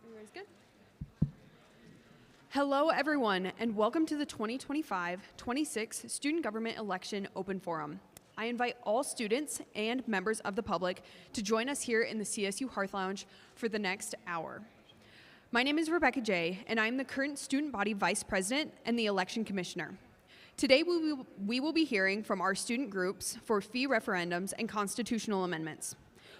Everybody's good? Hello, everyone, and welcome to the 2025-26 Student Government Election Open Forum. I invite all students and members of the public to join us here in the CSU Hearth Lounge for the next hour. My name is Rebecca Jay, and I'm the current Student Body Vice President and the Election Commissioner. Today, we will be hearing from our student groups for fee referendums and constitutional amendments.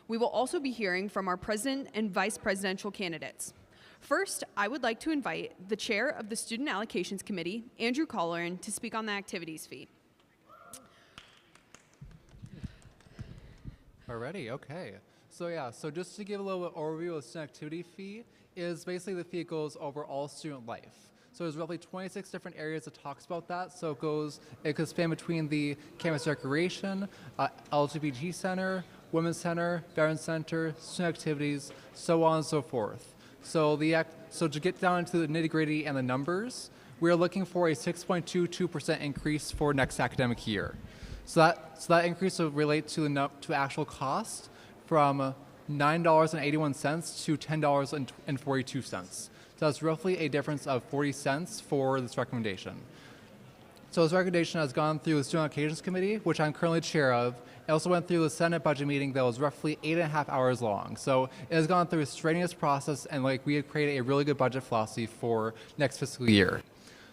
We will also be hearing from our president and vice presidential candidates. First, I would like to invite the chair of the Student Allocations Committee, Andrew Colleran, to speak on the activities fee. Alrighty, okay. So just to give a little bit overview of the student activity fee, is basically the fee that goes over all student life. So there's roughly 26 different areas that talks about that. So it could span between the campus recreation, LGBT center, women's center, veterans center, student activities, so on and so forth. So to get down into the nitty-gritty and the numbers, we're looking for a 6.22% increase for next academic year. So that increase will relate to actual cost from $9.81 to $10.42. So that's roughly a difference of 40 cents for this recommendation. So this recommendation has gone through the Student Allocations Committee, which I'm currently chair of. It also went through the Senate budget meeting that was roughly 8.5 hours long. So it has gone through a strenuous process, and we had created a really good budget philosophy for next fiscal year.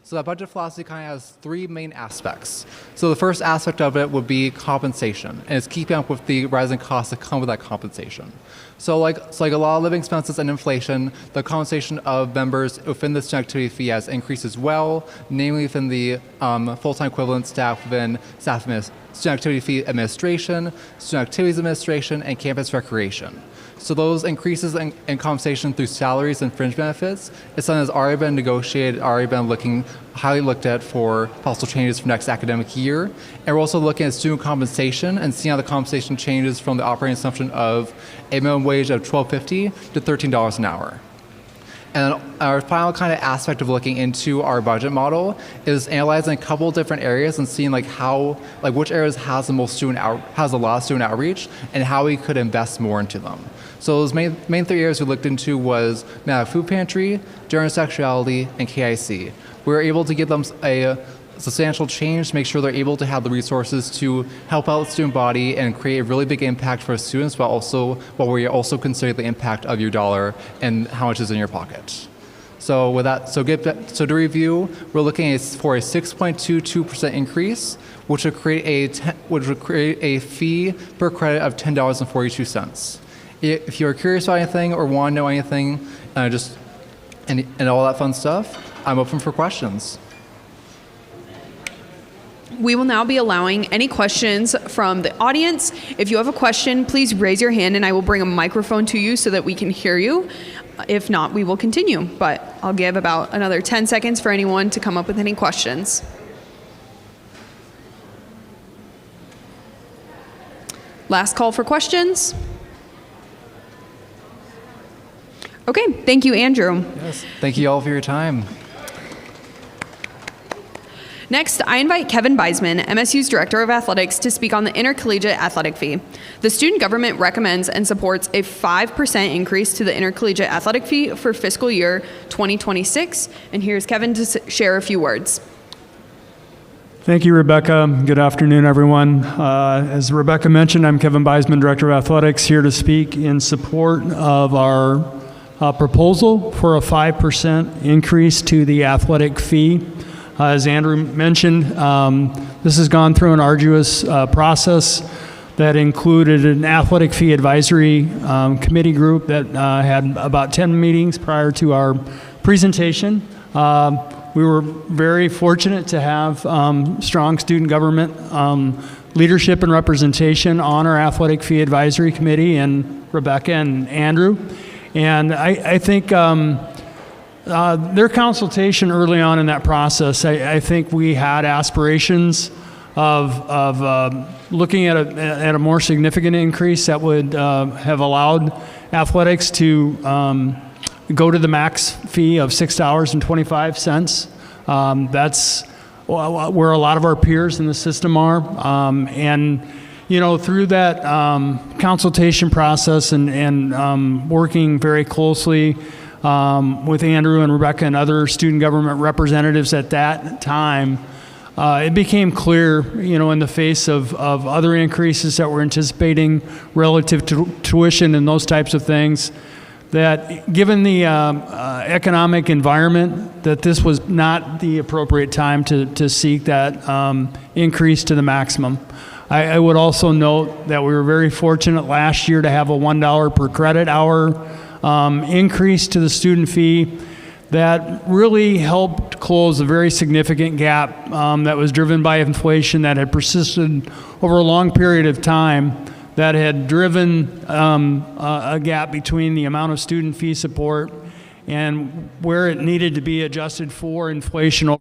So that budget philosophy kind of has three main aspects. So the first aspect of it would be compensation, and it's keeping up with the rising costs that come with that compensation. So like a lot of living expenses and inflation, the compensation of members within the student activity fee has increased as well, namely within the full-time equivalent staff within student activity fee administration, student activities administration, and campus recreation. So those increases in compensation through salaries and fringe benefits is something that's already been negotiated, already been highly looked at for possible changes for next academic year. And we're also looking at student compensation and seeing how the compensation changes from the operating assumption of a minimum wage of $12.50 to $13 an hour. And our final kind of aspect of looking into our budget model is analyzing a couple of different areas and seeing which areas has the a lot of student outreach and how we could invest more into them. So those main three areas we looked into was food pantry, gender and sexuality, and KIC. We were able to give them a substantial change to make sure they're able to have the resources to help out the student body and create a really big impact for students, while we also consider the impact of your dollar and how much is in your pocket. So with that, so to review, we're looking for a 6.22% increase, which would create a fee per credit of $10.42. If you're curious about anything or want to know anything, and all that fun stuff, I'm open for questions. We will now be allowing any questions from the audience. If you have a question, please raise your hand and I will bring a microphone to you so that we can hear you. If not, we will continue, but I'll give about another 10 seconds for anyone to come up with any questions. Last call for questions. Okay, thank you, Andrew. Yes, thank you all for your time. Next, I invite Kevin Beisman, MSU's Director of Athletics, to speak on the intercollegiate athletic fee. The student government recommends and supports a 5% increase to the intercollegiate athletic fee for fiscal year 2026. And here's Kevin to share a few words. Thank you, Rebecca. Good afternoon, everyone. As Rebecca mentioned, I'm Kevin Beisman, Director of Athletics, here to speak in support of our proposal for a 5% increase to the athletic fee. As Andrew mentioned, this has gone through an arduous process that included an athletic fee advisory committee group that had about 10 meetings prior to our presentation. We were very fortunate to have strong student government leadership and representation on our athletic fee advisory committee, and Rebecca and Andrew. And I think their consultation early on in that process, I think we had aspirations of looking at a more significant increase that would have allowed athletics to go to the max fee of $6.25. That's where a lot of our peers in the system are. And through that consultation process and working very closely with Andrew and Rebecca and other student government representatives at that time, it became clear, in the face of other increases that we're anticipating relative to tuition and those types of things, that given the economic environment, that this was not the appropriate time to seek that increase to the maximum. I would also note that we were very fortunate last year to have a $1 per credit hour increase to the student fee that really helped close a very significant gap that was driven by inflation that had persisted over a long period of time, that had driven a gap between the amount of student fee support and where it needed to be adjusted for inflation.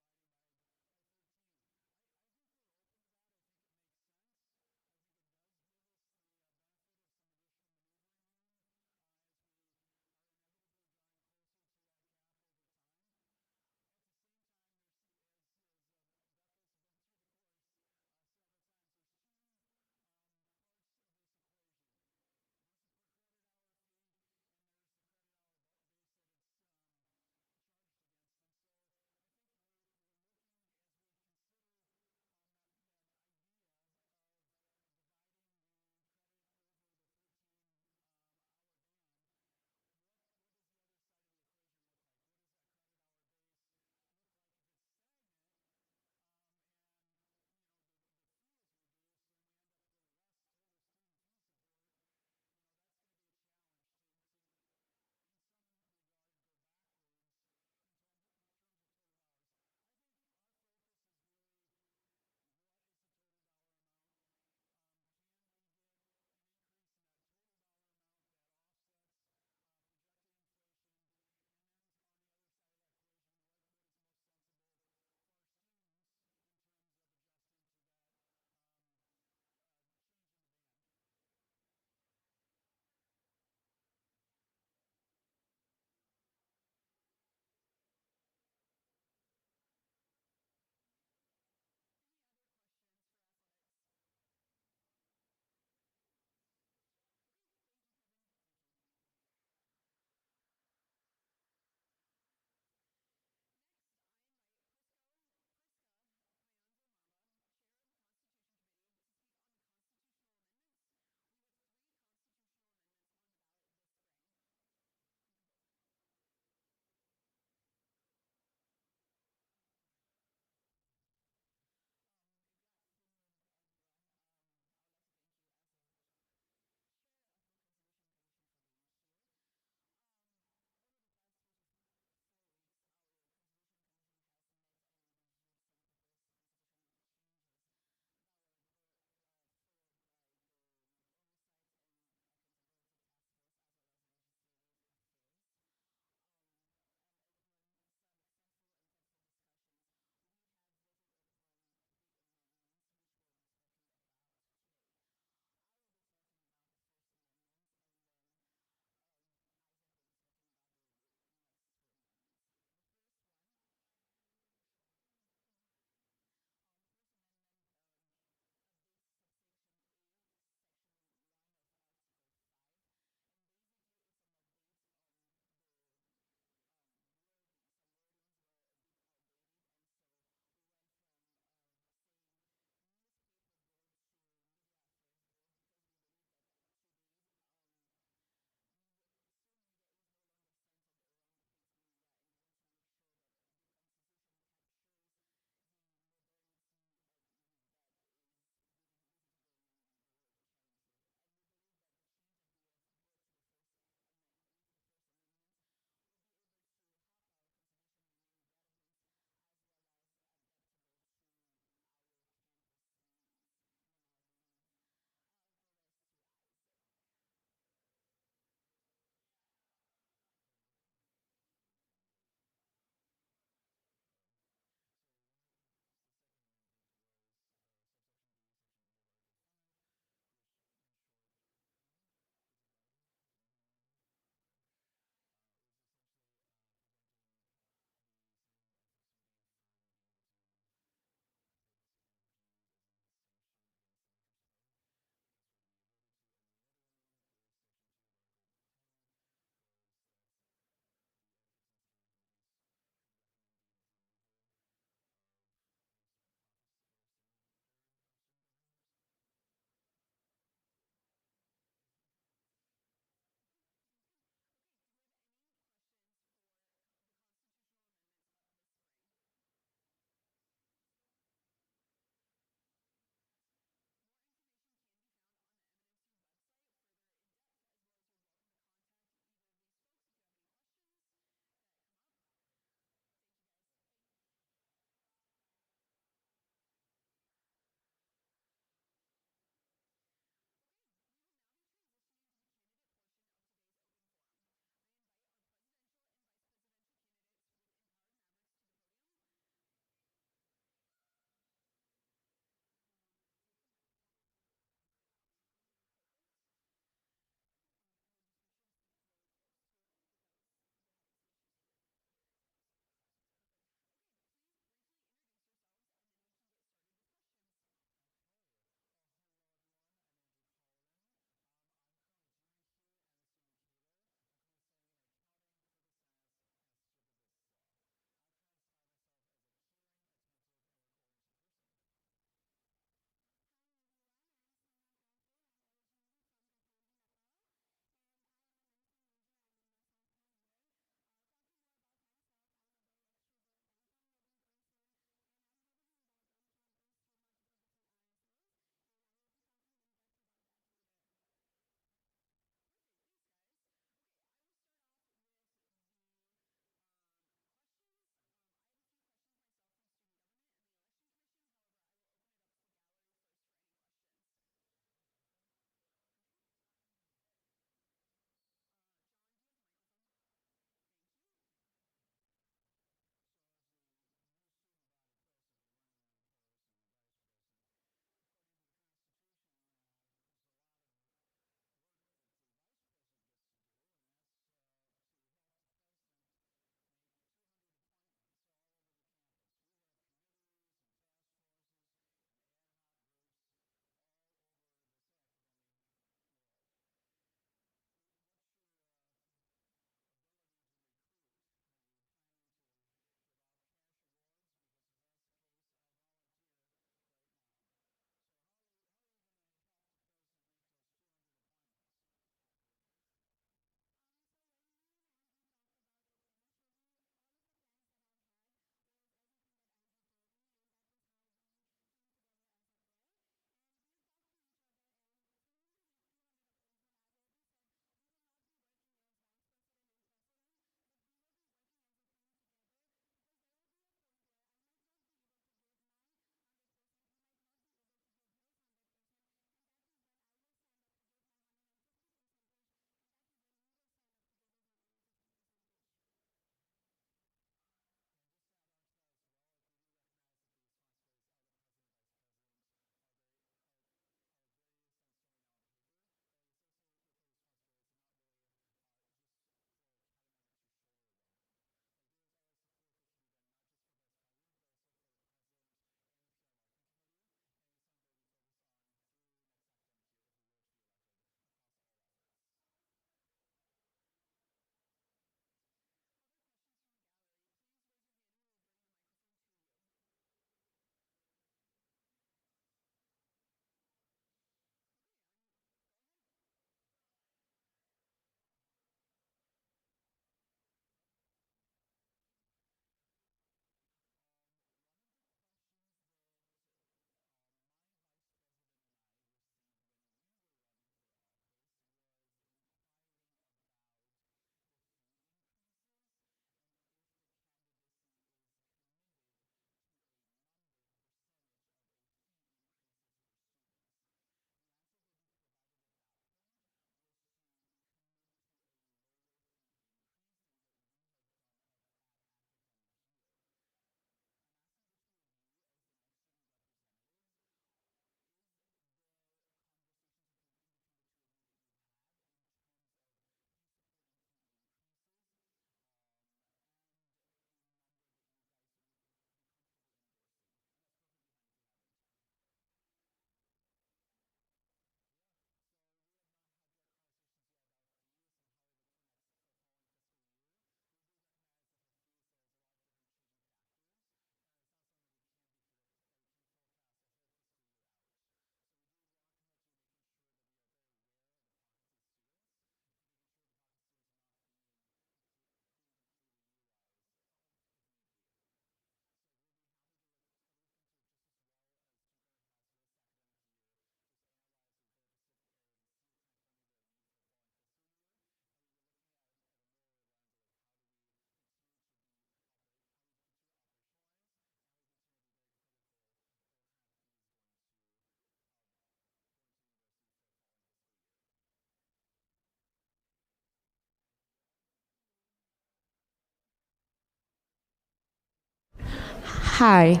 Hi.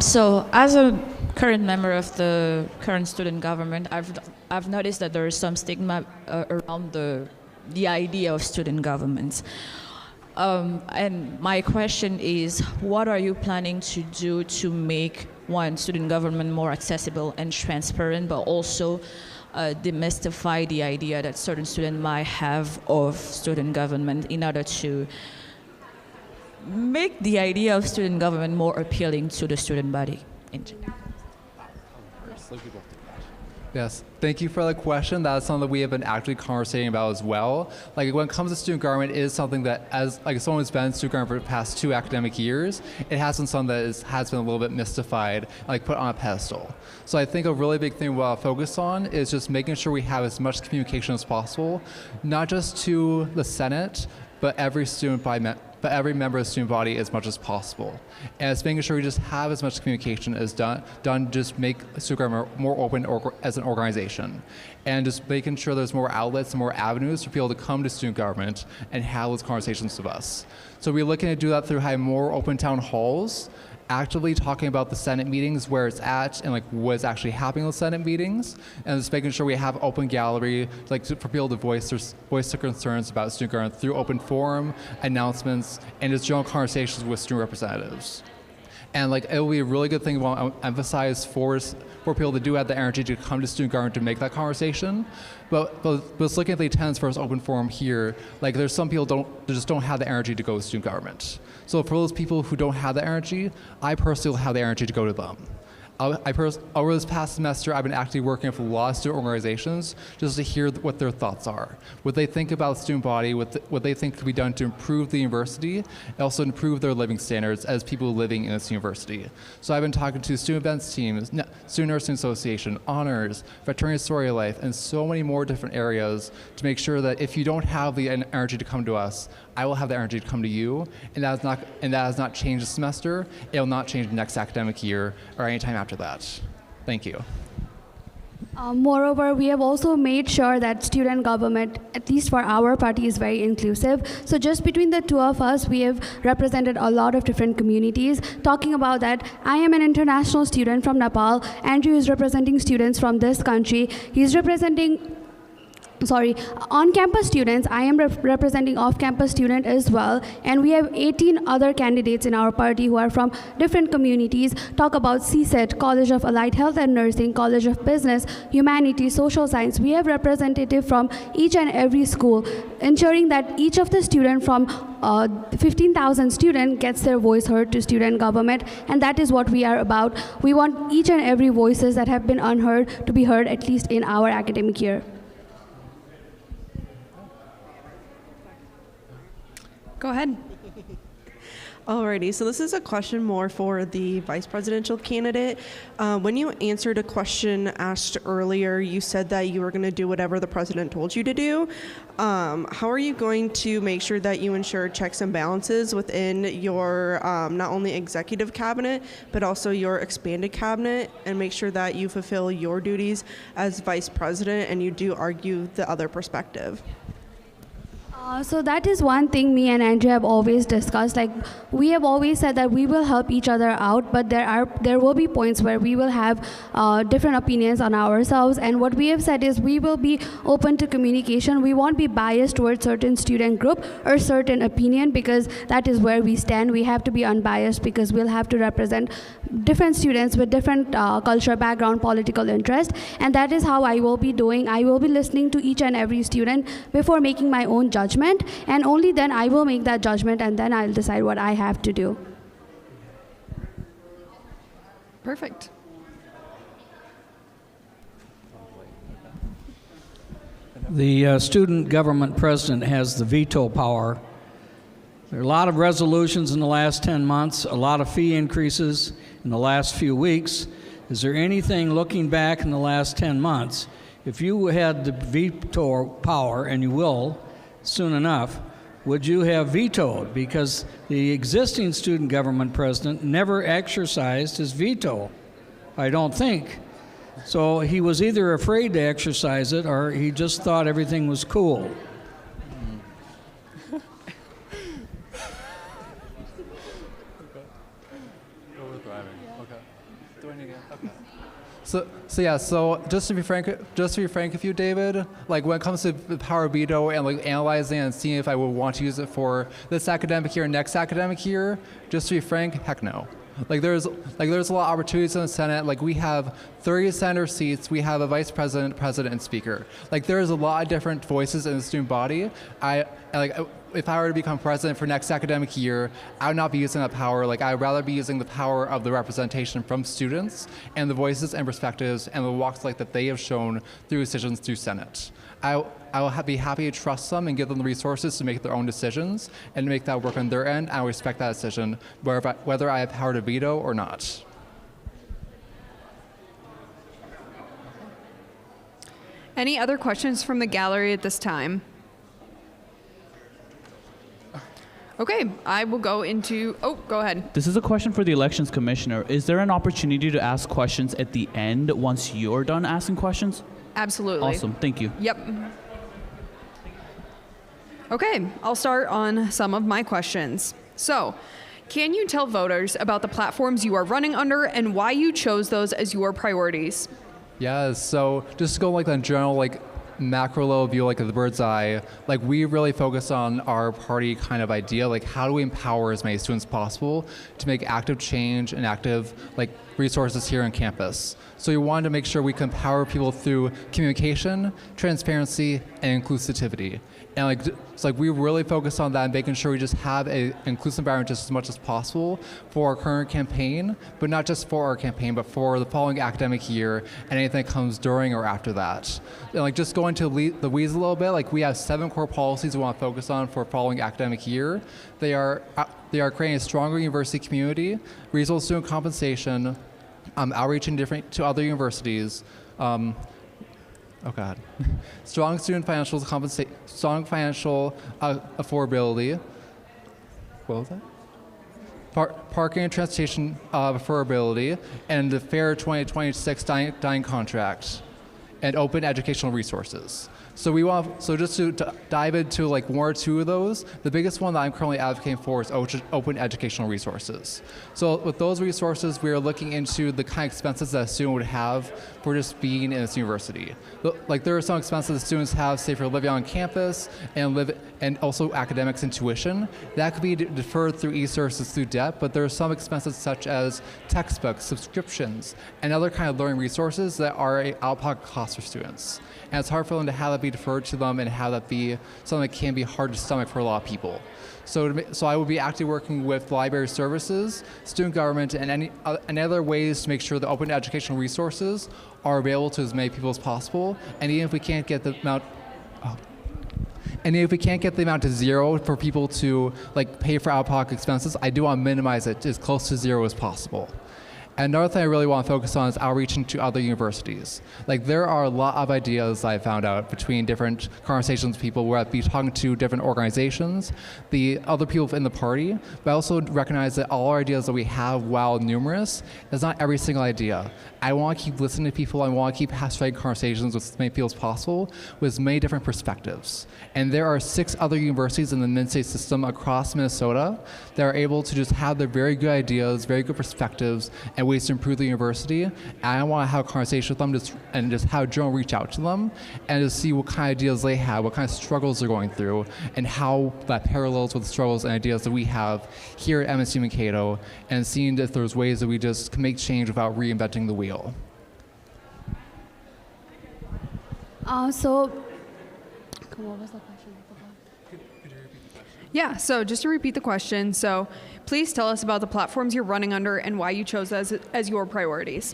So as a current member of the current student government, I've noticed that there is some stigma around the idea of student governments. And my question is, what are you planning to do to make one student government more accessible and transparent, but also demystify the idea that certain students might have of student government in order to make the idea of student government more appealing to the student body in general? Yes, thank you for the question. That's something that we have been actively conversating about as well. Like when it comes to student government, it is something that, as like someone who's been in student government for the past 2 academic years, it has been something that has been a little bit mystified, like put on a pedestal. So I think a really big thing we want to focus on is just making sure we have as much communication as possible, not just to the Senate, but every every member of the student body as much as possible. And it's making sure we just have as much communication as done just make student government more open as an organization. And just making sure there's more outlets and more avenues for people to come to student government and have those conversations with us. So we're looking to do that through having more open town halls, actively talking about the Senate meetings, where it's at, and like what's actually happening in the Senate meetings, and just making sure we have open gallery, like for people to voice their concerns about student government through open forum, announcements, and just general conversations with student representatives. And like it will be a really good thing we want to emphasize for people to do have the energy to come to student government to make that conversation. But just looking at the attendance for this open forum here, like there's some people that just don't have the energy to go to student government. So for those people who don't have the energy, I personally will have the energy to go to them. Over this past semester, I've been actively working with a lot of student organizations just to hear what their thoughts are, what they think about the student body, what they think could be done to improve the university, and also improve their living standards as people living in this university. So I've been talking to student events teams, Student Nursing Association, honors, veterinary story of life, and so many more different areas to make sure that if you don't have the energy to come to us, I will have the energy to come to you, and that has not changed this semester. It will not change next academic year or any time after that. Thank you. Moreover, we have also made sure that student government, at least for our party, is very inclusive. So just between the two of us, we have represented a lot of different communities. Talking about that, I am an international student from Nepal. Andrew is representing students from this country. He's representing on-campus students. I am representing off-campus student as well, and we have 18 other candidates in our party who are from different communities. Talk about CSET, College of Allied Health and Nursing, College of Business, Humanities, Social Science. We have representative from each and every school, ensuring that each of the student from 15,000 students gets their voice heard to student government, and that is what we are about. We want each and every voices that have been unheard to be heard, at least in our academic year. Go ahead. Alrighty, so this is a question more for the vice presidential candidate. When you answered a question asked earlier, you said that you were going to do whatever the president told you to do. How are you going to make sure that you ensure checks and balances within your not only executive cabinet, but also your expanded cabinet, and make sure that you fulfill your duties as vice president and you do argue the other perspective? So that is one thing me and Andrew have always discussed. Like, we have always said that we will help each other out, but there will be points where we will have different opinions on ourselves. And what we have said is we will be open to communication. We won't be biased towards certain student group or certain opinion, because that is where we stand. We have to be unbiased because we'll have to represent different students with different culture, background, political interest. And that is how I will be doing. I will be listening to each and every student before making my own judgment. And only then I will make that judgment, and then I'll decide what I have to do. Perfect. The student government president has the veto power. There are a lot of resolutions in the last 10 months, a lot of fee increases in the last few weeks. Is there anything, looking back in the last 10 months, if you had the veto power, and you will soon enough, would you have vetoed? Because the existing student government president never exercised his veto, I don't think. So he was either afraid to exercise it, or he just thought everything was cool. driving. Okay. Doing it again. Okay. So just to be frank with you, David, like when it comes to the power of veto and like analyzing and seeing if I would want to use it for this academic year and next academic year, just to be frank, heck no. Like there's a lot of opportunities in the Senate. Like we have 30 senator seats, we have a vice president, president, and speaker. Like there's a lot of different voices in the student body. If I were to become president for next academic year, I would not be using that power. Like I would rather be using the power of the representation from students and the voices and perspectives and the walks of life that they have shown through decisions through Senate. I will be happy to trust them and give them the resources to make their own decisions and to make that work on their end. I will respect that decision, whether I have power to veto or not. Any other questions from the gallery at this time? Okay, I will go into, go ahead. This is a question for the elections commissioner. Is there an opportunity to ask questions at the end once you're done asking questions? Absolutely. Awesome, thank you. Yep. Okay, I'll start on some of my questions. So, can you tell voters about the platforms you are running under and why you chose those as your priorities? Yeah, so just to go like on general like macro level view, like of the bird's eye, like we really focus on our party kind of idea, like how do we empower as many students as possible to make active change and active like resources here on campus. So we wanted to make sure we can empower people through communication, transparency, and inclusivity. And it's like we really focus on that and making sure we just have an inclusive environment just as much as possible for our current campaign, but not just for our campaign, but for the following academic year and anything that comes during or after that. And like just going to the weeds a little bit, like we have 7 core policies we want to focus on for following academic year. They are creating a stronger university community, reasonable student compensation, outreach to other universities, oh God. Strong student financial affordability. What was that? Parking and transportation affordability, and the fair 2026 dining contract, and open educational resources. So just to dive into like 1 or 2 of those, the biggest one that I'm currently advocating for is open educational resources. So with those resources, we are looking into the kind of expenses that a student would have for just being in this university. Like there are some expenses that students have, say for living on campus and also academics and tuition. That could be deferred through e-services through debt, but there are some expenses such as textbooks, subscriptions, and other kind of learning resources that are an out-of-pocket cost for students. And it's hard for them to have that be deferred to them and have that be something that can be hard to stomach for a lot of people. So I would be actively working with library services, student government, and any other ways to make sure that open educational resources are available to as many people as possible. And even if we can't get the amount to zero for people to like pay for out-of-pocket expenses, I do want to minimize it as close to zero as possible. And another thing I really want to focus on is outreaching to other universities. Like there are a lot of ideas I found out between different conversations with people where I'd be talking to different organizations, the other people in the party, but I also recognize that all our ideas that we have, while numerous, is not every single idea. I want to keep listening to people. I want to keep having conversations with as many people as possible with as many different perspectives. And there are 6 other universities in the Mid-State system across Minnesota that are able to just have their very good ideas, very good perspectives, and ways to improve the university. And I want to have a conversation with them and just have Joe reach out to them and just see what kind of ideas they have, what kind of struggles they're going through, and how that parallels with the struggles and ideas that we have here at MSU Mankato, and seeing if there's ways that we just can make change without reinventing the wheel. What was the question? Yeah, so just to repeat the question, so please tell us about the platforms you're running under and why you chose those as your priorities.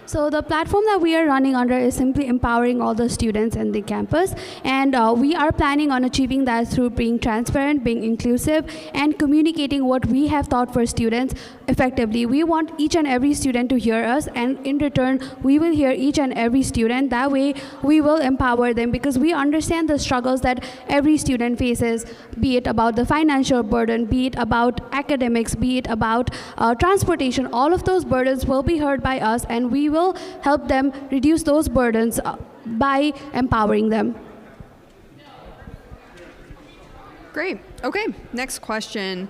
So the platform that we are running under is simply empowering all the students in the campus, and we are planning on achieving that through being transparent, being inclusive, and communicating what we have thought for students effectively. We want each and every student to hear us, and in return, we will hear each and every student. That way, we will empower them because we understand the struggles that every student faces, be it about the financial burden, be it about academics, be it about transportation. All of those burdens will be heard by us, and we will help them reduce those burdens by empowering them. Great. Okay, next question.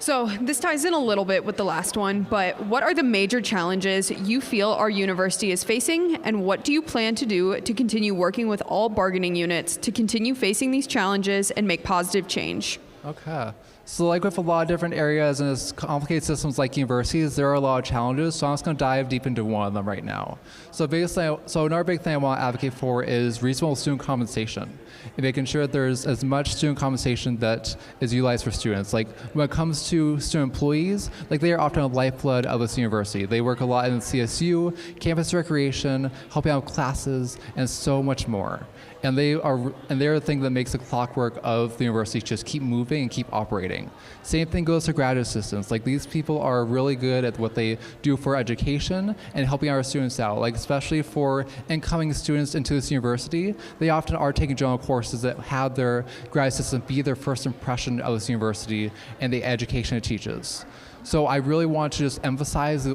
So this ties in a little bit with the last one, but what are the major challenges you feel our university is facing, and what do you plan to do to continue working with all bargaining units to continue facing these challenges and make positive change? Okay. So like with a lot of different areas and as complicated systems like universities, there are a lot of challenges. So I'm just going to dive deep into one of them right now. So basically, another big thing I want to advocate for is reasonable student compensation and making sure that there's as much student compensation that is utilized for students. Like when it comes to student employees, like they are often a lifeblood of this university. They work a lot in CSU, campus recreation, helping out with classes, and so much more. And they're the thing that makes the clockwork of the university just keep moving and keep operating. Same thing goes to graduate assistants. Like these people are really good at what they do for education and helping our students out. Like especially for incoming students into this university, they often are taking general courses that have their graduate assistant be their first impression of this university and the education it teaches. So I really want to just emphasize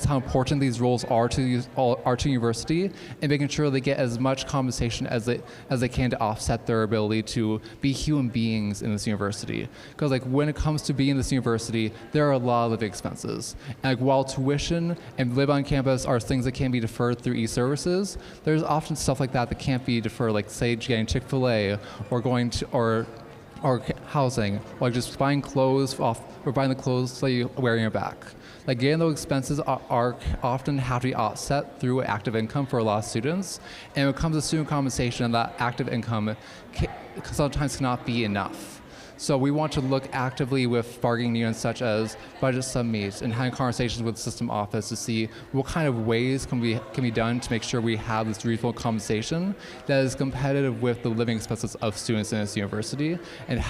how important these roles are to university and making sure they get as much compensation as they can to offset their ability to be human beings in this university. Because like when it comes to being in this university, there are a lot of living expenses. And like while tuition and live on campus are things that can be deferred through e-services, there's often stuff like that can't be deferred, like say getting Chick-fil-A or going to or housing, like just buying clothes or buying the clothes that you wear on your back. Like getting those expenses are often have to be offset through active income for a lot of students. And when it comes to student compensation, and that active income sometimes cannot be enough. So we want to look actively with bargaining units such as budget submeets and having conversations with the system office to see what kind of ways can be done to make sure we have this reasonable compensation that is competitive with the living expenses of students in this university and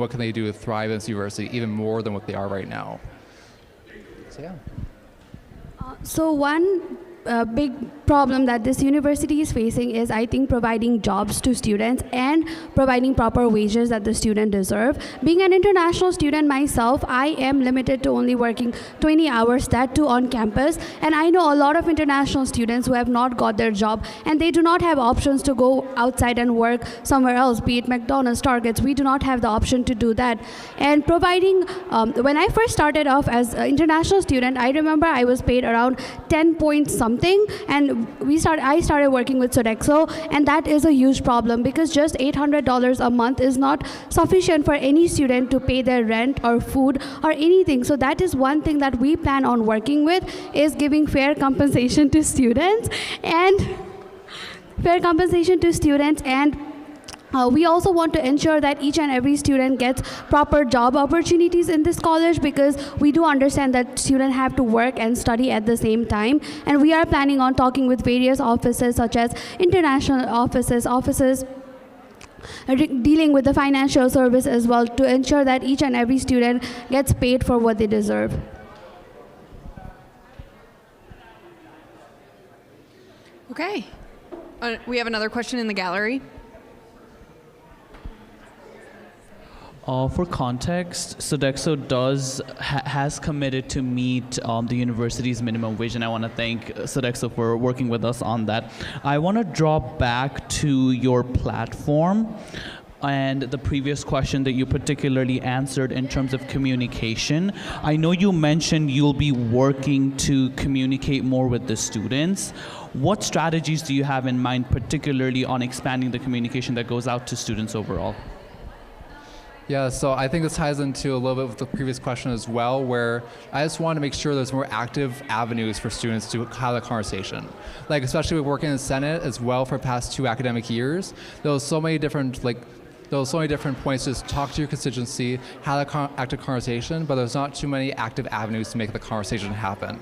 what can they do to thrive in this university even more than what they are right now. So yeah. So one big problem that this university is facing is, I think, providing jobs to students and providing proper wages that the student deserve. Being an international student myself, I am limited to only working 20 hours, that too on campus. And I know a lot of international students who have not got their job and they do not have options to go outside and work somewhere else, be it McDonald's, Targets. We do not have the option to do that. And providing, when I first started off as an international student, I remember I was paid around 10 point something, and I started working with Sodexo, and that is a huge problem because just $800 a month is not sufficient for any student to pay their rent or food or anything. So that is one thing that we plan on working with, is giving fair compensation to students and we also want to ensure that each and every student gets proper job opportunities in this college, because we do understand that students have to work and study at the same time. And we are planning on talking with various offices such as international offices dealing with the financial service as well, to ensure that each and every student gets paid for what they deserve. Okay. We have another question in the gallery. For context, Sodexo has committed to meet the university's minimum wage, and I want to thank Sodexo for working with us on that. I want to draw back to your platform and the previous question that you particularly answered in terms of communication. I know you mentioned you'll be working to communicate more with the students. What strategies do you have in mind, particularly on expanding the communication that goes out to students overall? Yeah, so I think this ties into a little bit with the previous question as well, where I just want to make sure there's more active avenues for students to have a conversation. Like especially with working in the Senate as well for the past 2 academic years, there was so many different points to just talk to your constituency, have an active conversation, but there's not too many active avenues to make the conversation happen.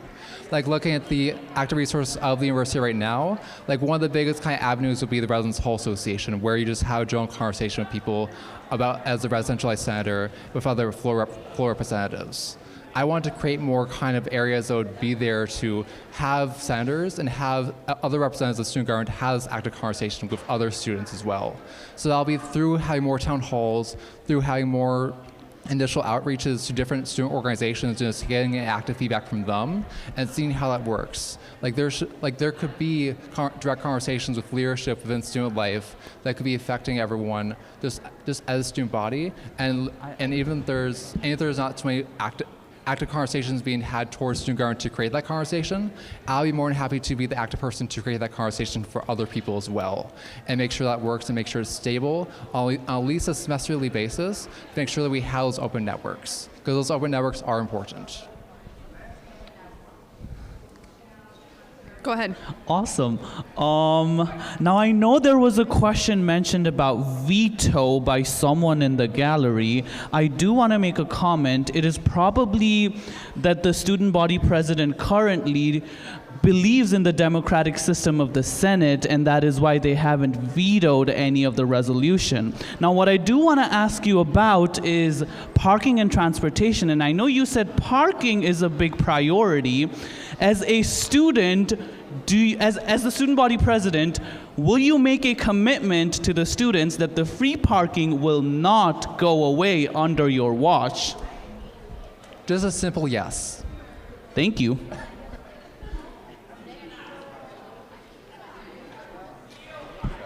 Like looking at the active resources of the university right now, like one of the biggest kind of avenues would be the Residence Hall Association, where you just have a general conversation with people about, as a residentialized senator, with other floor representatives. I want to create more kind of areas that would be there to have senators and have other representatives of student government have active conversations with other students as well. So that'll be through having more town halls, through having more initial outreaches to different student organizations, just getting active feedback from them and seeing how that works. Like there could be direct conversations with leadership within student life that could be affecting everyone just as a student body, and even if there's not too many active conversations being had towards student government to create that conversation, I'll be more than happy to be the active person to create that conversation for other people as well, and make sure that works and make sure it's stable on at least a semesterly basis, to make sure that we have those open networks, because those open networks are important. Go ahead. Awesome. Now I know there was a question mentioned about veto by someone in the gallery. I do want to make a comment. It is probably that the student body president currently believes in the democratic system of the Senate, and that is why they haven't vetoed any of the resolution. Now, what I do want to ask you about is parking and transportation, and I know you said parking is a big priority. As a student, as the student body president, will you make a commitment to the students that the free parking will not go away under your watch? Just a simple yes. Thank you.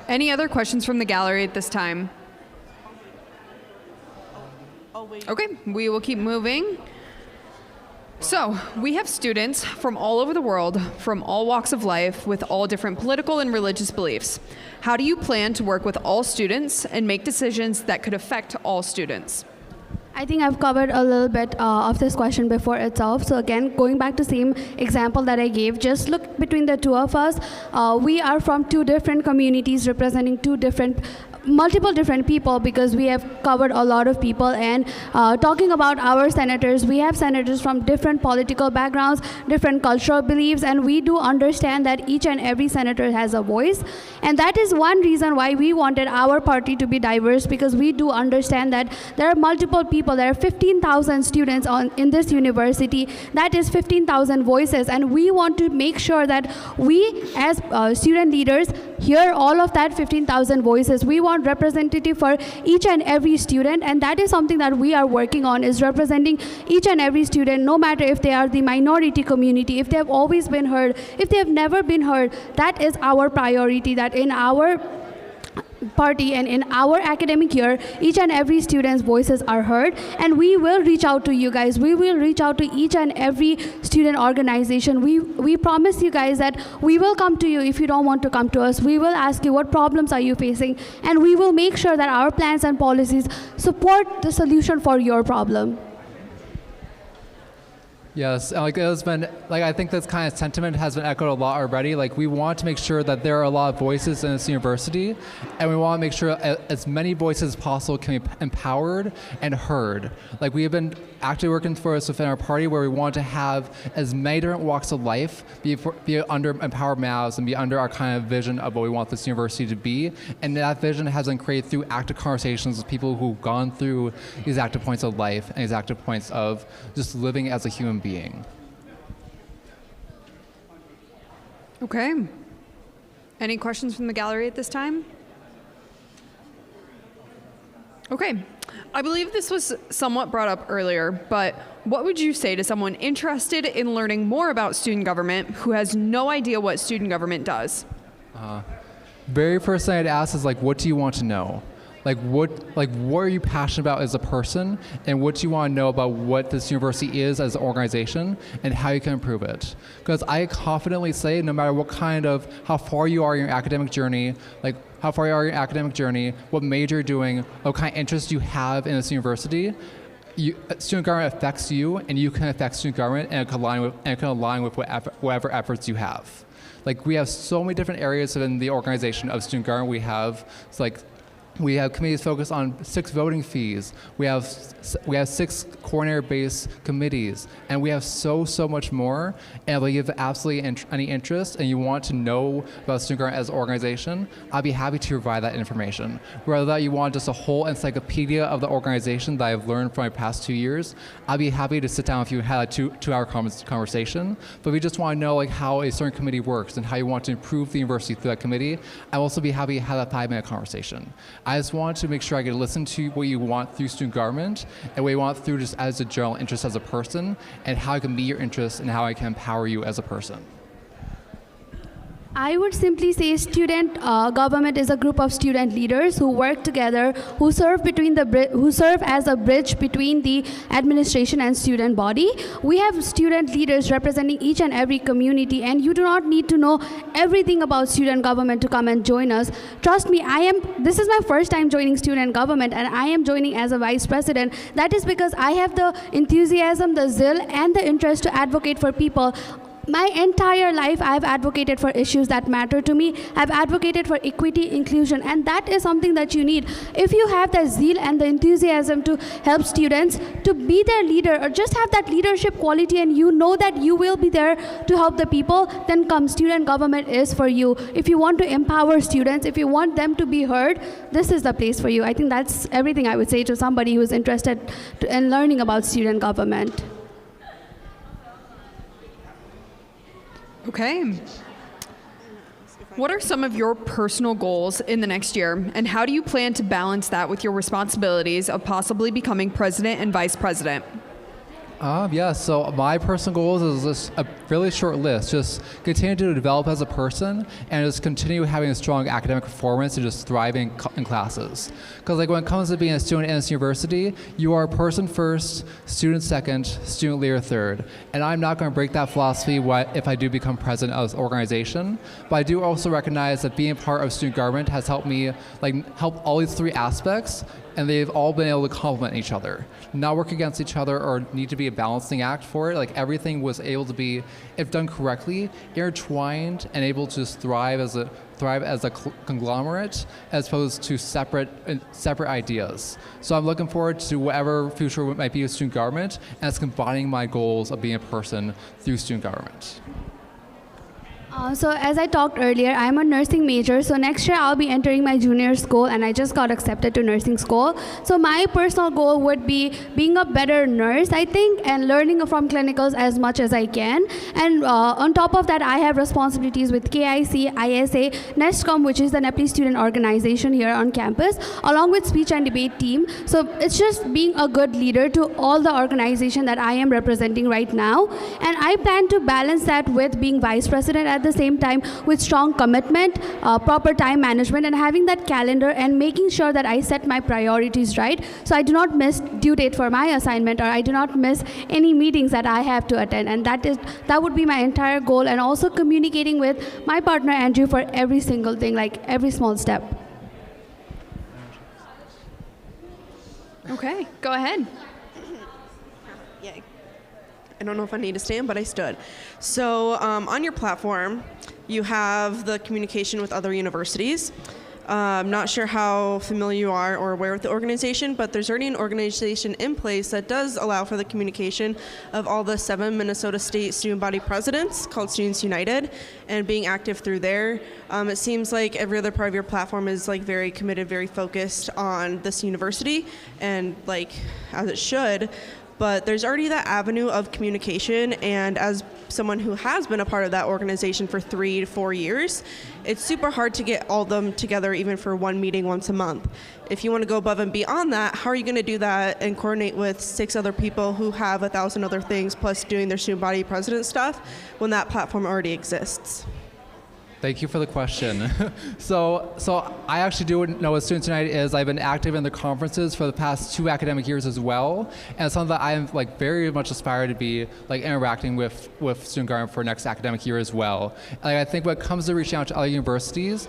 Any other questions from the gallery at this time? Oh, wait. Okay, we will keep moving. So, we have students from all over the world, from all walks of life, with all different political and religious beliefs. How do you plan to work with all students and make decisions that could affect all students? I think I've covered a little bit of this question before itself. So again, going back to the same example that I gave, just look between the two of us. We are from two different communities representing multiple different people, because we have covered a lot of people. And talking about our senators, we have senators from different political backgrounds, different cultural beliefs, and we do understand that each and every senator has a voice. And that is one reason why we wanted our party to be diverse, because we do understand that there are multiple people. There are 15,000 students in this university. That is 15,000 voices, and we want to make sure that we as student leaders hear all of that 15,000 voices. We want representative for each and every student, and that is something that we are working on, is representing each and every student, no matter if they are the minority community, if they have always been heard, if they have never been heard. That is our priority, that in our party and in our academic year, each and every student's voices are heard, and we will reach out to you guys. We will reach out to each and every student organization. We promise you guys that we will come to you. If you don't want to come to us, we will ask you what problems are you facing, and we will make sure that our plans and policies support the solution for your problem. Yes, and I think this kind of sentiment has been echoed a lot already. Like, we want to make sure that there are a lot of voices in this university, and we want to make sure as many voices as possible can be empowered and heard. Like, we have been actively working for us within our party, where we want to have as many different walks of life be under Empowered Mavs and be under our kind of vision of what we want this university to be. And that vision has been created through active conversations with people who've gone through these active points of life and these active points of just living as a human being. Okay. Any questions from the gallery at this time? Okay. I believe this was somewhat brought up earlier, but what would you say to someone interested in learning more about student government who has no idea what student government does? Very first thing I'd ask is, like, what do you want to know? What are you passionate about as a person, and what do you want to know about what this university is as an organization and how you can improve it? Because I confidently say, no matter how far you are in your academic journey, what major you're doing, what kind of interest you have in this university, student government affects you, and you can affect student government, and it can align with whatever efforts you have. Like, we have so many different areas within the organization of student government. We have committees focused on 6 voting fees. We have 6 coordinator-based committees, and we have so much more. And if you have absolutely any interest and you want to know about student government as an organization, I'd be happy to provide that information. Whether that you want just a whole encyclopedia of the organization that I've learned from my past 2 years, I'd be happy to sit down with you and have a two-hour conversation. But if you just want to know how a certain committee works and how you want to improve the university through that committee, I'll also be happy to have a 5-minute conversation. I just want to make sure I get to listen to what you want through student government and what you want through just as a general interest as a person, and how I can meet your interests and how I can empower you as a person. I would simply say student government is a group of student leaders who work together, who serve as a bridge between the administration and student body. We have student leaders representing each and every community, and you do not need to know everything about student government to come and join us. Trust me, this is my first time joining student government, and I am joining as a vice president. That is because I have the enthusiasm, the zeal, and the interest to advocate for people. My entire life, I've advocated for issues that matter to me. I've advocated for equity, inclusion, and that is something that you need. If you have the zeal and the enthusiasm to help students, to be their leader, or just have that leadership quality, and you know that you will be there to help the people, then come, student government is for you. If you want to empower students, if you want them to be heard, this is the place for you. I think that's everything I would say to somebody who is interested in learning about student government. Okay. What are some of your personal goals in the next year, and how do you plan to balance that with your responsibilities of possibly becoming president and vice president? Yeah, so my personal goals is just a really short list. Just continue to develop as a person and just continue having a strong academic performance and just thriving in classes. Because like when it comes to being a student in this university, you are person first, student second, student leader third. And I'm not going to break that philosophy if I do become president of this organization. But I do also recognize that being part of student government has helped me help all these three aspects, and they've all been able to complement each other, not work against each other or need to be a balancing act for it. Like everything was able to be, if done correctly, intertwined and able to just thrive as a conglomerate as opposed to separate ideas. So I'm looking forward to whatever future might be with student government, and it's combining my goals of being a person through student government. So as I talked earlier, I'm a nursing major. So next year I'll be entering my junior school, and I just got accepted to nursing school. So my personal goal would be being a better nurse, I think, and learning from clinicals as much as I can. And on top of that, I have responsibilities with KIC, ISA, NESTCOM, which is the Nepali student organization here on campus, along with speech and debate team. So it's just being a good leader to all the organization that I am representing right now. And I plan to balance that with being vice president at the same time, with strong commitment, proper time management, and having that calendar and making sure that I set my priorities right, so I do not miss due date for my assignment, or I do not miss any meetings that I have to attend. And that would be my entire goal, and also communicating with my partner Andrew for every single thing, like every small step. Okay, go ahead. Yay. I don't know if I need to stand, but I stood. So on your platform, you have the communication with other universities. I'm not sure how familiar you are or aware with the organization, but there's already an organization in place that does allow for the communication of all the 7 Minnesota State student body presidents, called Students United, and being active through there. It seems like every other part of your platform is very committed, very focused on this university, and as it should. But there's already that avenue of communication, and as someone who has been a part of that organization for 3 to 4 years, it's super hard to get all of them together even for one meeting once a month. If you want to go above and beyond that, how are you going to do that and coordinate with 6 other people who have 1,000 other things plus doing their student body president stuff when that platform already exists? Thank you for the question. So I actually do know what Students United is. I've been active in the conferences for the past 2 academic years as well, and it's something that I am very much aspire to be interacting with student government for next academic year as well. I think when it comes to reaching out to other universities,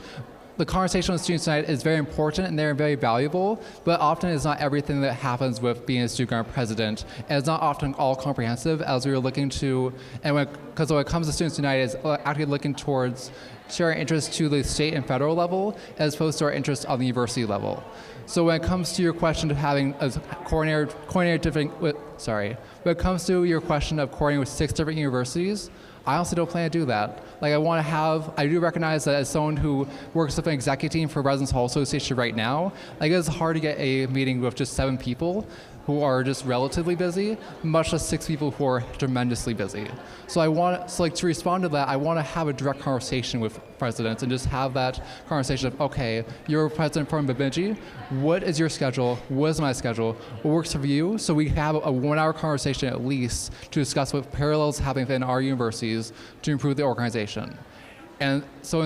the conversation with Students United is very important and they're very valuable, but often it's not everything that happens with being a student government president, and it's not often all comprehensive as we were looking to, because when it comes to Students United, it's actually looking towards sharing interests to the state and federal level as opposed to our interests on the university level. So when it comes to your question of having a when it comes to your question of coordinating with 6 different universities, I honestly don't plan to do that. I do recognize that as someone who works with an executive team for Residence Hall Association right now, it's hard to get a meeting with just 7 people. who are just relatively busy, much less 6 people who are tremendously busy. So to respond to that, I want to have a direct conversation with presidents and just have that conversation of, okay, you're president from Bemidji, what is your schedule? What is my schedule? What works for you? So we have a 1-hour conversation at least to discuss what parallels happening within our universities to improve the organization. And so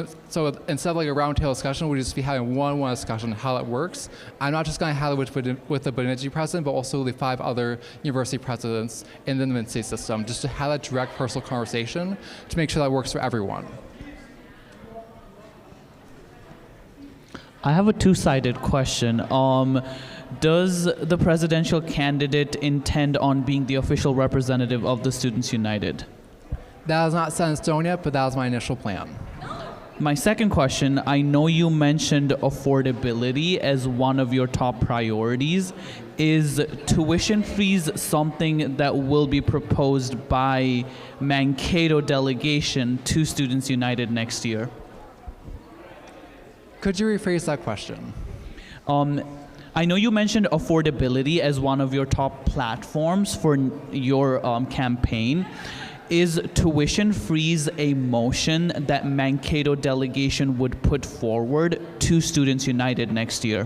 instead of like a roundtable discussion, we'll just be having one-on-one discussion on how that works. I'm not just going to have it with the Bemidji president, but also the 5 other university presidents in the Mid-State system, just to have that direct personal conversation to make sure that works for everyone. I have a two-sided question. Does the presidential candidate intend on being the official representative of the Students United? That is not set in stone yet, but that was my initial plan. My second question, I know you mentioned affordability as one of your top priorities. Is tuition fees something that will be proposed by Mankato delegation to Students United next year? Could you rephrase that question? I know you mentioned affordability as one of your top platforms for your campaign. Is tuition freeze a motion that Mankato delegation would put forward to Students United next year?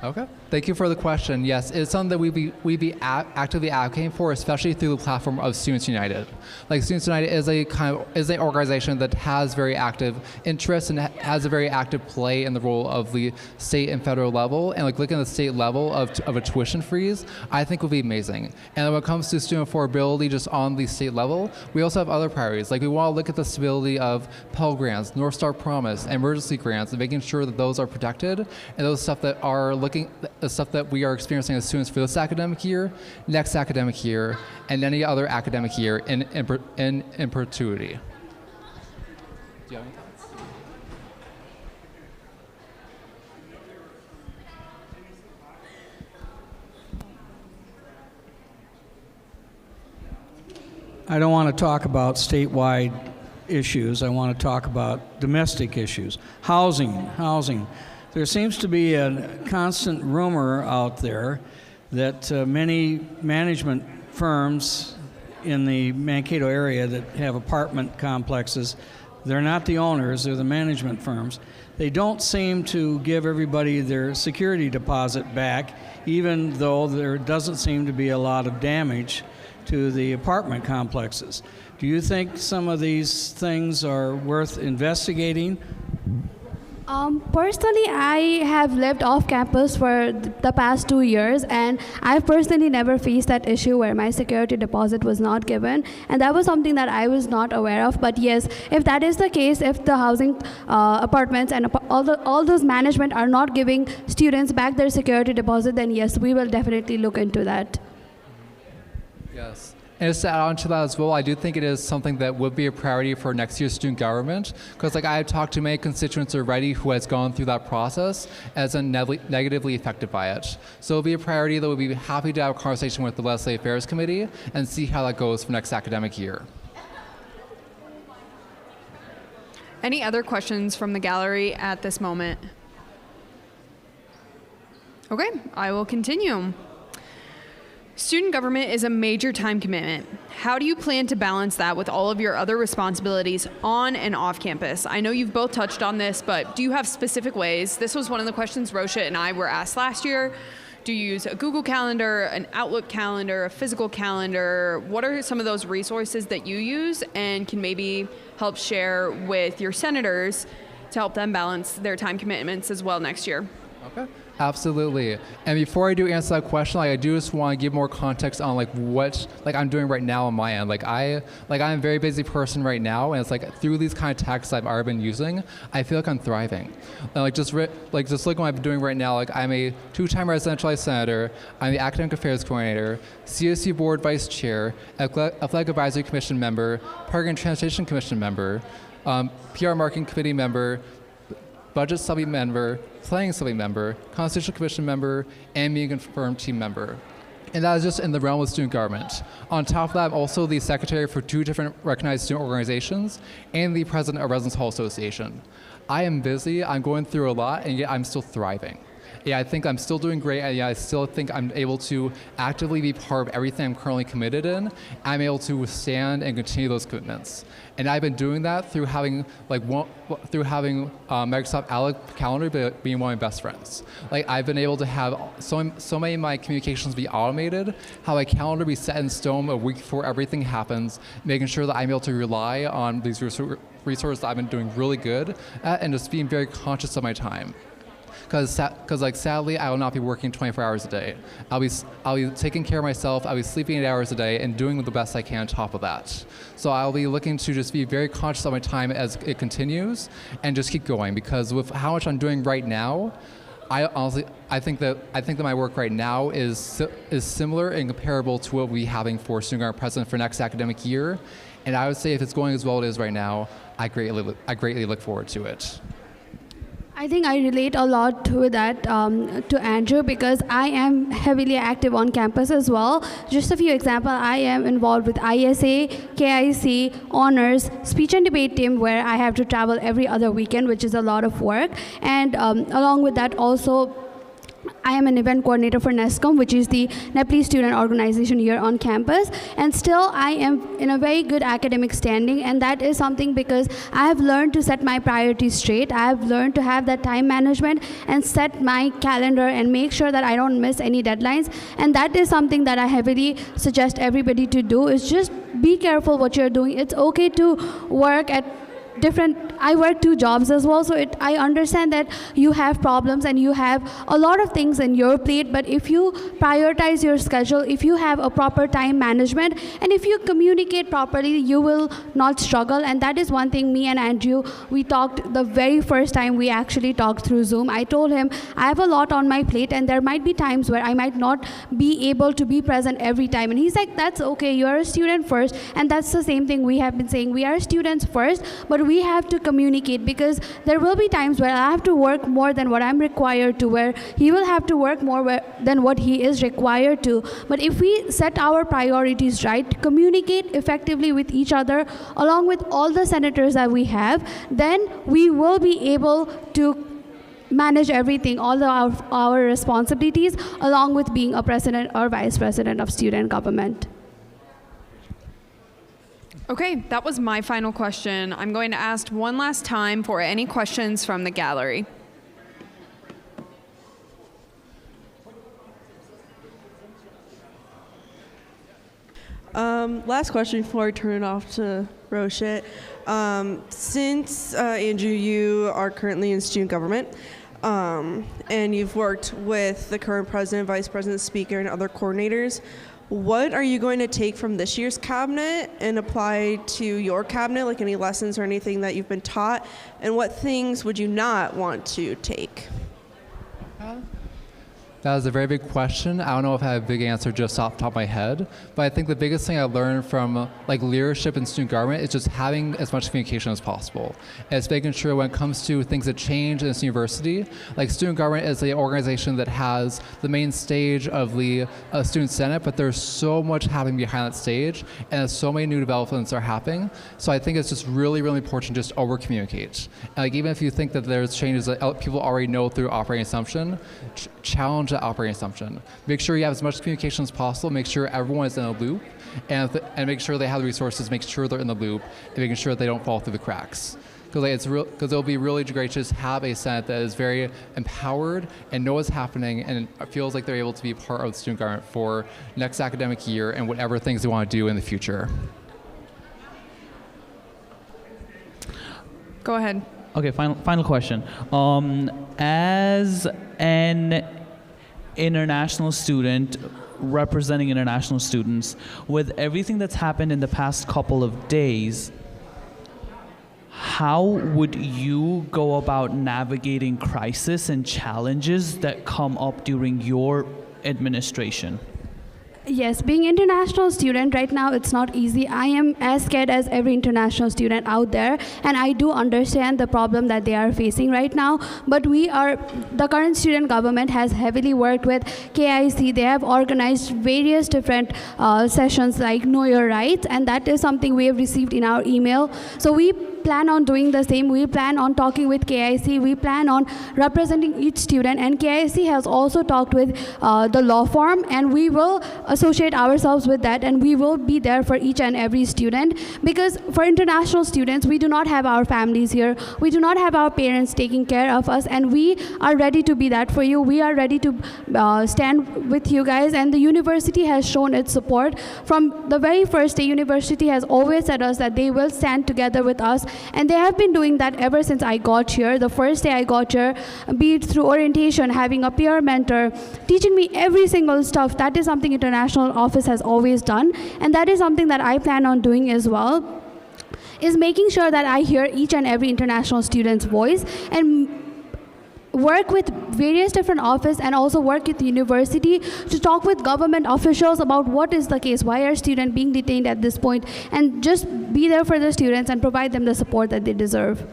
Okay. Thank you for the question. Yes, it's something that we'd be actively advocating for, especially through the platform of Students United. Like Students United is an organization that has very active interests and has a very active play in the role of the state and federal level. And like looking at the state level of a tuition freeze, I think would be amazing. And when it comes to student affordability, just on the state level, we also have other priorities. Like we want to look at the stability of Pell Grants, North Star Promise, and emergency grants, and making sure that those are protected, and those stuff that are the stuff that we are experiencing as students for this academic year, next academic year, and any other academic year in perpetuity. Do you have any thoughts? I don't want to talk about statewide issues. I want to talk about domestic issues. Housing. There seems to be a constant rumor out there that many management firms in the Mankato area that have apartment complexes, they're not the owners, they're the management firms. They don't seem to give everybody their security deposit back, even though there doesn't seem to be a lot of damage to the apartment complexes. Do you think some of these things are worth investigating? Personally, I have lived off campus for the past 2 years, and I've personally never faced that issue where my security deposit was not given, and that was something that I was not aware of. But yes, if that is the case, if the housing apartments and all those management are not giving students back their security deposit, then yes, we will definitely look into that. Yes. And just to add on to that as well, I do think it is something that would be a priority for next year's student government, because like I have talked to many constituents already who has gone through that process as negatively affected by it. So it'll be a priority that we'll be happy to have a conversation with the Legislative Affairs Committee and see how that goes for next academic year. Any other questions from the gallery at this moment? Okay, I will continue. Student government is a major time commitment. How do you plan to balance that with all of your other responsibilities on and off campus? I know you've both touched on this, but do you have specific ways? This was one of the questions Rosha and I were asked last year. Do you use a Google Calendar, an Outlook calendar, a physical calendar? What are some of those resources that you use and can maybe help share with your senators to help them balance their time commitments as well next year? Okay. Absolutely. And before I do answer that question, I do just want to give more context on what I'm doing right now on my end. I'm a very busy person right now, and it's through these kind of tactics I've already been using, I feel like I'm thriving. And just look at what I'm doing right now. I'm a 2-time residentialized senator. I'm the academic affairs coordinator, CSU board vice chair, athletic advisory commission member, park and transportation commission member, PR marketing committee member, budget subcommittee member, planning subcommittee member, constitutional commission member, and being a confirmed team member. And that is just in the realm of student government. On top of that, I'm also the secretary for 2 different recognized student organizations and the president of Residence Hall Association. I am busy, I'm going through a lot, and yet I'm still thriving. Yeah, I think I'm still doing great. And yeah, I still think I'm able to actively be part of everything I'm currently committed in. I'm able to withstand and continue those commitments. And I've been doing that through having Microsoft Outlook Calendar being one of my best friends. Like I've been able to have so many of my communications be automated, have my calendar be set in stone a week before everything happens, making sure that I'm able to rely on these resources that I've been doing really good at, and just being very conscious of my time. Because like sadly, I will not be working 24 hours a day. I'll be taking care of myself. I'll be sleeping 8 hours a day and doing the best I can on top of that. So I'll be looking to just be very conscious of my time as it continues, and just keep going. Because with how much I'm doing right now, I think that my work right now is similar and comparable to what we'll be having for student government president for next academic year. And I would say if it's going as well as it is right now, I greatly look forward to it. I think I relate a lot with that to Andrew, because I am heavily active on campus as well. Just a few examples, I am involved with ISA, KIC, honors, speech and debate team, where I have to travel every other weekend, which is a lot of work. And along with that also, I am an event coordinator for NESCOM, which is the Nepali student organization here on campus. And still, I am in a very good academic standing, and that is something because I have learned to set my priorities straight. I have learned to have that time management and set my calendar and make sure that I don't miss any deadlines. And that is something that I heavily suggest everybody to do, is just be careful what you're doing. It's okay to work at I work 2 jobs as well, so I understand that you have problems and you have a lot of things in your plate, but if you prioritize your schedule, if you have a proper time management, and if you communicate properly, you will not struggle. And that is one thing me and Andrew, we talked the very first time we actually talked through Zoom. I told him, I have a lot on my plate and there might be times where I might not be able to be present every time. And he's like, that's okay, you are a student first. And that's the same thing we have been saying. We are students first, but we have to communicate, because there will be times where I have to work more than what I'm required to, where he will have to work more than what he is required to. But if we set our priorities right, communicate effectively with each other, along with all the senators that we have, then we will be able to manage everything, all our responsibilities, along with being a president or vice president of student government. Okay, that was my final question. I'm going to ask one last time for any questions from the gallery. Last question before I turn it off to Roshit. Since, Andrew, you are currently in student government, and you've worked with the current president, vice president, speaker, and other coordinators, what are you going to take from this year's cabinet and apply to your cabinet, like any lessons or anything that you've been taught? And what things would you not want to take? That was a very big question. I don't know if I have a big answer just off the top of my head, but I think the biggest thing I learned from like leadership in student government is just having as much communication as possible. And it's making sure when it comes to things that change in this university, like student government is the organization that has the main stage of the student senate, but there's so much happening behind that stage, and so many new developments are happening. So I think it's just really, really important to just over communicate. And like even if you think that there's changes that people already know through operating assumption, challenge that operating assumption. Make sure you have as much communication as possible. Make sure everyone is in a loop, and make sure they have the resources. Make sure they're in the loop, and making sure that they don't fall through the cracks. Because it'll be really great to just have a Senate that is very empowered and know what's happening, and feels like they're able to be part of the student government for next academic year and whatever things they want to do in the future. Go ahead. Okay, final question. As an international student representing international students, with everything that's happened in the past couple of days, how would you go about navigating crisis and challenges that come up during your administration? Yes, being international student right now, it's not easy. I am as scared as every international student out there, and I do understand the problem that they are facing right now. But the current student government has heavily worked with KIC. They have organized various different sessions like Know Your Rights, and that is something we have received in our email. So we plan on doing the same. We plan on talking with KIC. We plan on representing each student. And KIC has also talked with the law firm, and we will associate ourselves with that, and we will be there for each and every student. Because for international students, we do not have our families here. We do not have our parents taking care of us, and we are ready to be that for you. We are ready to stand with you guys, and the university has shown its support. From the very first day, university has always said us that they will stand together with us, and they have been doing that ever since I got here. The first day I got here, be it through orientation, having a peer mentor, teaching me every single stuff. That is something international office has always done, and that is something that I plan on doing as well, is making sure that I hear each and every international student's voice and work with various different offices, and also work with the university to talk with government officials about what is the case, why are students being detained at this point, and just be there for the students and provide them the support that they deserve.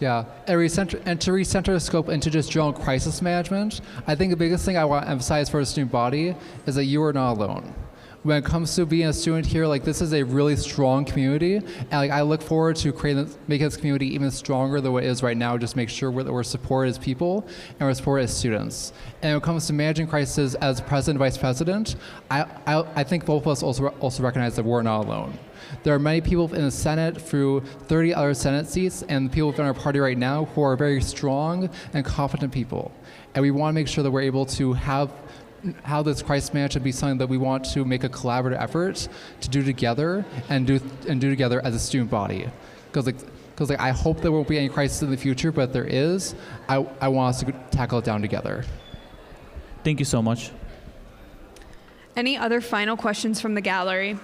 Yeah, and to recenter the scope into just general crisis management, I think the biggest thing I want to emphasize for the student body is that you are not alone. When it comes to being a student here, like, this is a really strong community, and like, I look forward to making this community even stronger than what it is right now. Just make sure that we're supported as people and we're supported as students. And when it comes to managing crises as president, vice president, I think both of us also recognize that we're not alone. There are many people in the Senate through 30 other Senate seats, and people within our party right now who are very strong and competent people. And we want to make sure that we're able to have this crisis management be something that we want to make a collaborative effort to do together and do together as a student body. Because I hope there won't be any crisis in the future, but if there is, I want us to tackle it down together. Thank you so much. Any other final questions from the gallery?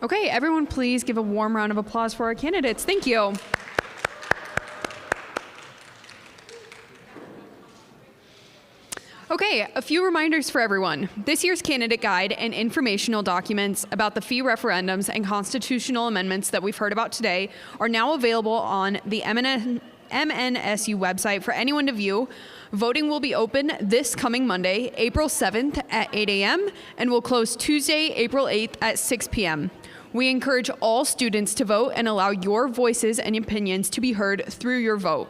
Okay, everyone please give a warm round of applause for our candidates. Thank you. Okay, a few reminders for everyone. This year's candidate guide and informational documents about the fee referendums and constitutional amendments that we've heard about today are now available on the MNSU website for anyone to view. Voting will be open this coming Monday, April 7th at 8 a.m. and will close Tuesday, April 8th at 6 p.m. We encourage all students to vote and allow your voices and opinions to be heard through your vote.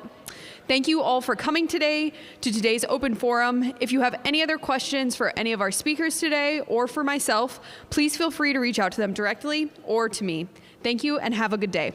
Thank you all for coming today to today's open forum. If you have any other questions for any of our speakers today or for myself, please feel free to reach out to them directly or to me. Thank you and have a good day.